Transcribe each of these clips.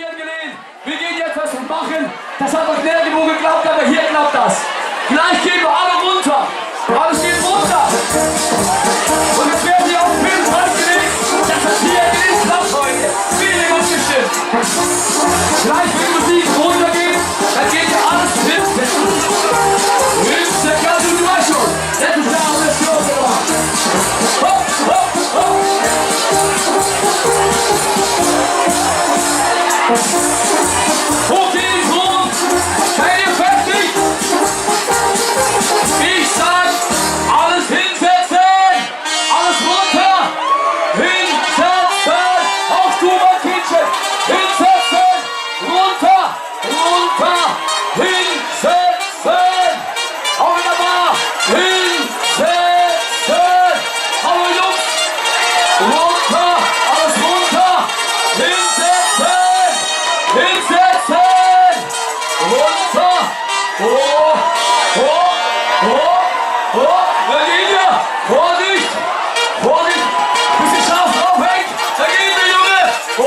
Gern gelehnt. Wir gehen jetzt was machen. Das hat noch nirgendwo geklappt, aber hier klappt das. Gleich gehen wir alle runter. Alles geht runter. Und jetzt werden wir auf jeden Fall gelegt. Das hat hier gelegt, klappt heute. Viele gut bestimmt. Gleich wenn die Musik runtergeht, dann geht hier alles hinten. Hinten, ja, du weißt schon. Das ist da alles los. Hopp, hopp, hopp. Hoch in den Grund. Seid ihr fertig? Ich sag, alles hinsetzen. Alles runter. Hinsetzen. Auf du, Martinchen. Hinsetzen. Runter. Runter. Hinsetzen. Auch wieder mal. Hinsetzen. Hallo Jungs. Runter. Alles runter. Hinsetzen. Hinsetzen! Runter! Oh! Oh! Oh! Oh! Da gehen wir! Vorsicht! Vorsicht! Bisschen scharf draufhängt! Da gehen wir, Junge! Oh!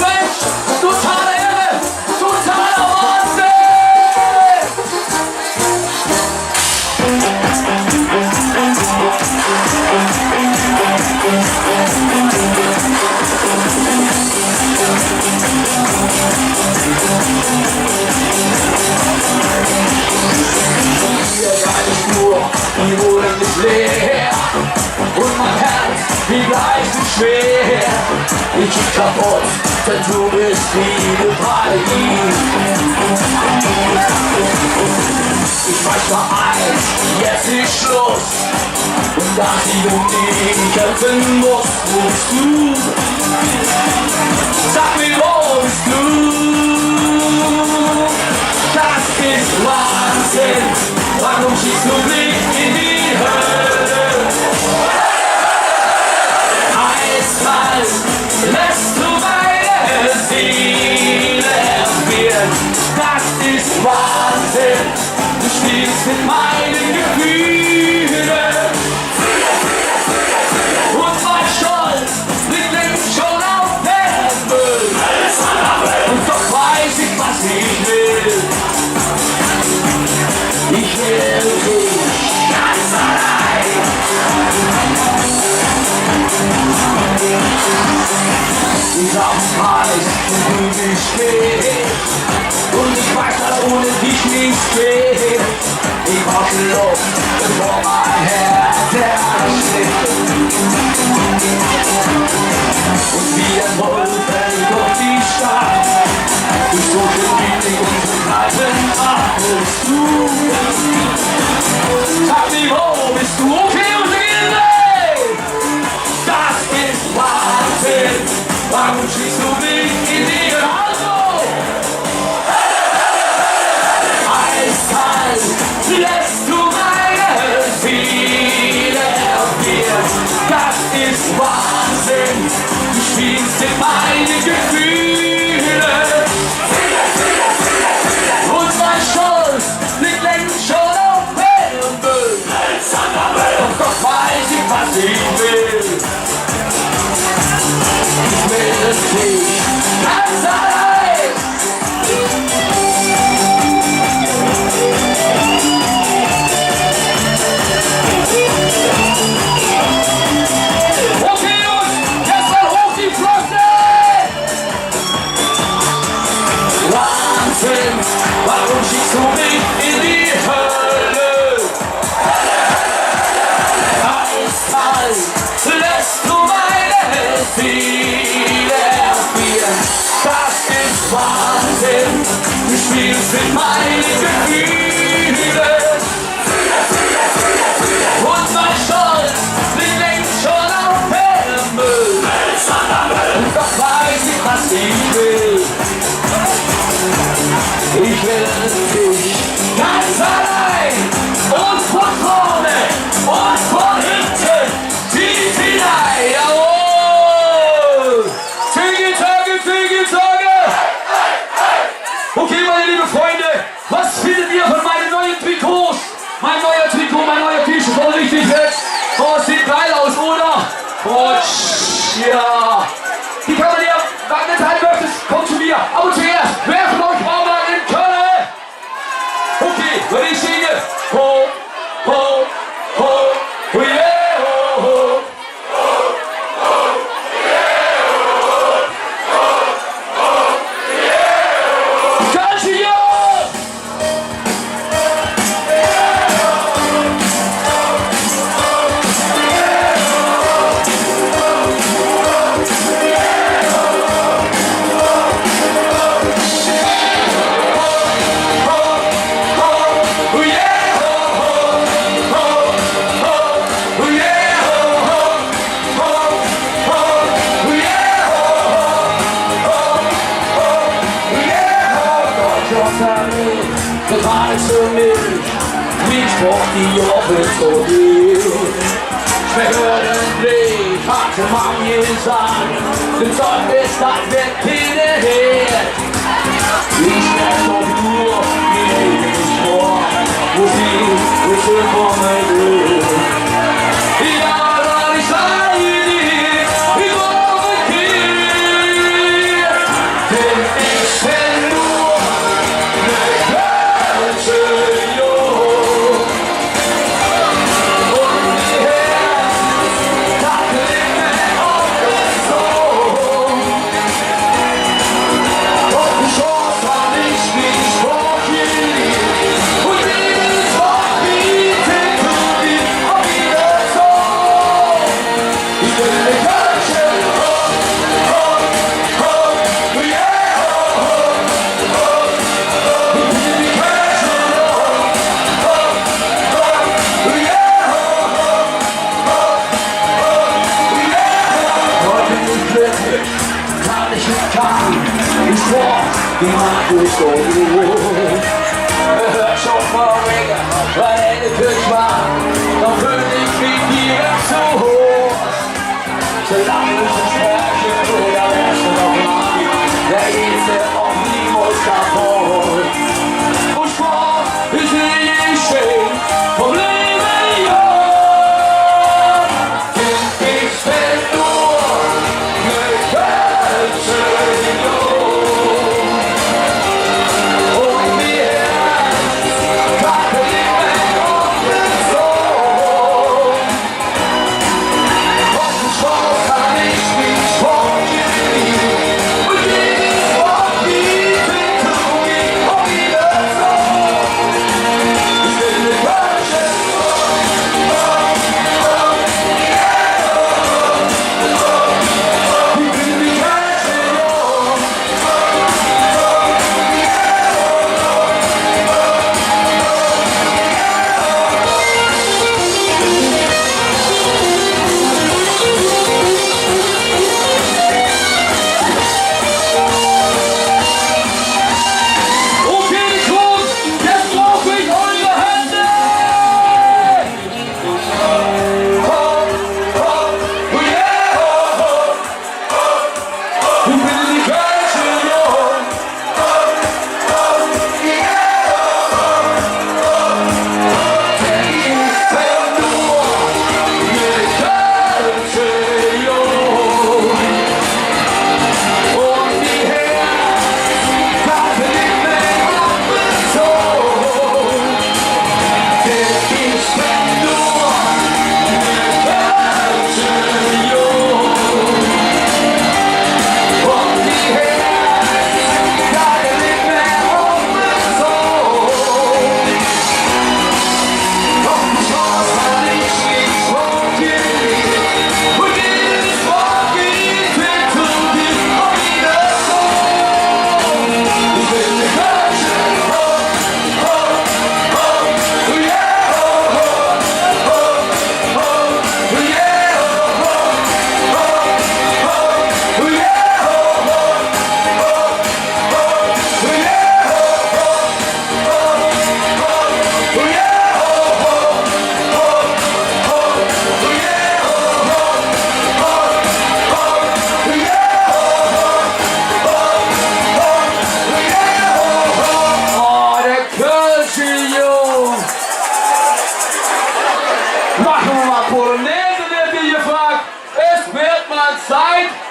Mensch! Totale Irre! Totaler Wahnsinn! Die Wohnung ist leer und mein Herz wie gleich so schwer. Ich bin kaputt, denn du bist wieder bei ihm. Ich weiß nur eins, jetzt ist Schluss. Und dass ich um dich kämpfen muss, musst du. Sag mir, wo bist du? Das ist Wahnsinn. Warum schießt du mich in die Hölle? Eiskalt lässt du meine Seele erfrieren. Das ist Wahnsinn. Du spielst mit meinen Gefühlen. Und mein Stolz liegt längst schon auf dem Müll. Und doch weiß ich, was ich will. Ich will dich ganz allein. Ich glaub gar nicht, wo du mich stehst. Und ich weiß, dass ohne dich nichts geht. Ich brauch Luft, bevor mein Herz erstickt. Und wie ein Wolf durch die Stadt. Ich suche Meeting und Kneipen, atmest du. Sag mir, wo bist du? Okay, und das ist Wahnsinn. Warum schießt du mich in die Auto? Eiskalt lässt du meine Seele erfrieren. Das ist Wahnsinn. Du spielst in meine Gefühle. Und mein Stolz liegt längst schon auf dem Müll. Und doch weiß ich, was ich will. Ich will dich ganz allein. Okay, Jungs, jetzt mal hoch die Flosse! Wahnsinn, warum schickst du mich in die Hölle? Eiskalt lässt du meine Seele erfrieren. Das ist Wahnsinn, du spielst mit meinen Gefühlen. Und mein Stolz liegt längst schon auf dem Müll. Und doch weiß ich, was ich will. Ich will dich ganz allein und von vorne und von hinten tief hinein. Jawohl! Züge, Tage! Okay, meine Lieben. Aber zuerst, wer von euch war mal in Köln? Okay, wenn ich singe, ho, ho, ho, ho, yeah, ho, ho. Das war nicht für mich, wie Sport die Offen so viel. Wir hören Blick, hatte man gesagt, den Zeug ist das wird hinterher. Ich werde doch nur, wie ich vor, Musik ist willkommen. Ja, da ich sei nicht, ich brauche hier, denn ich bin nur die mag ich so gut. Hört schon vorweg, weil Ende Kirch war, doch fühl ich mich dir zu hoch. Solange ich es spreche, oder wärst du noch lang, der geht dir auch niemals kaputt. Und Sport ist nicht schön, vom Leben ja. Denn ich bin nur mit Herzen.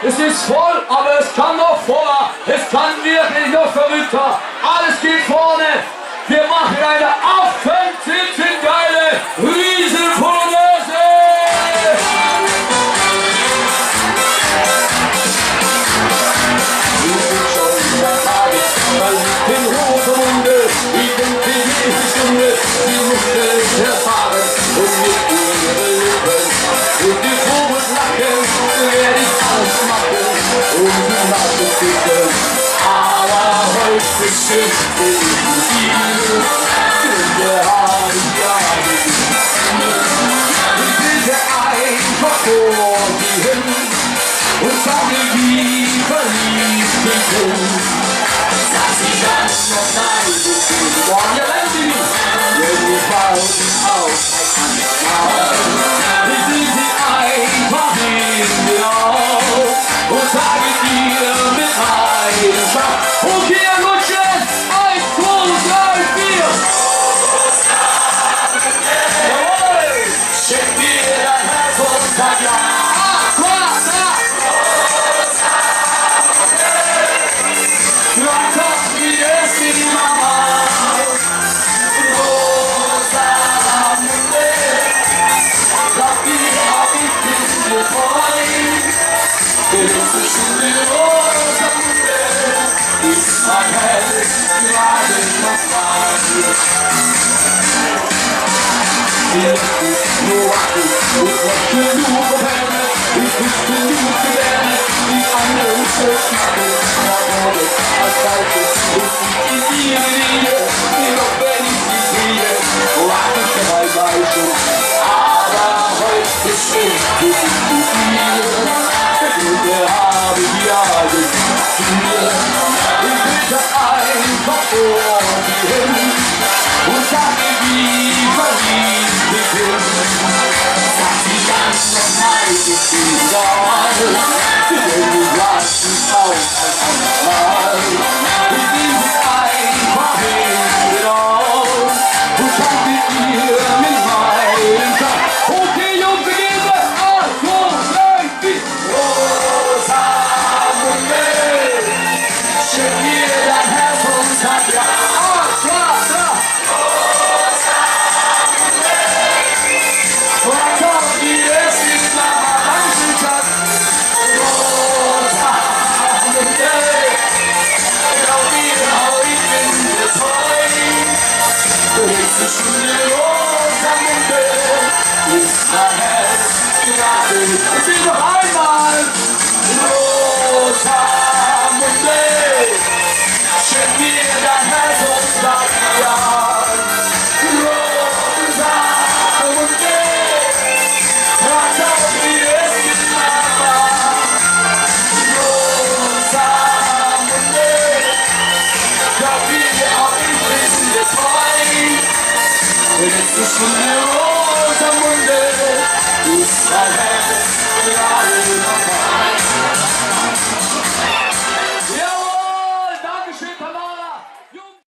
Es ist voll, aber es kann noch voller. Es kann wirklich runter, alles geht vorne. Wir machen eine geile Riesenpolonaise. In Rosamunde, wie denkt die nächste Stunde, die Muskeln zerfahren und mit ihren Lippen und die Proben lachen, werde ich alles machen, um die Masse zu finden. Aber heute bestimmt bin ich hier, in der Heilige. Ich bitte einfach vor die hin und sag mir, wie verliebt ich bin. Sag sie ganz noch nein, boah, ihr lernt sie nicht, wenn ich baut auf, ich sieh sie einfach in mir auf und sage dir mit Leidenschaft, okay, gut, schön, 1, 2, 3, 4. Jawohl, schenk mir dein Herz und sag ja.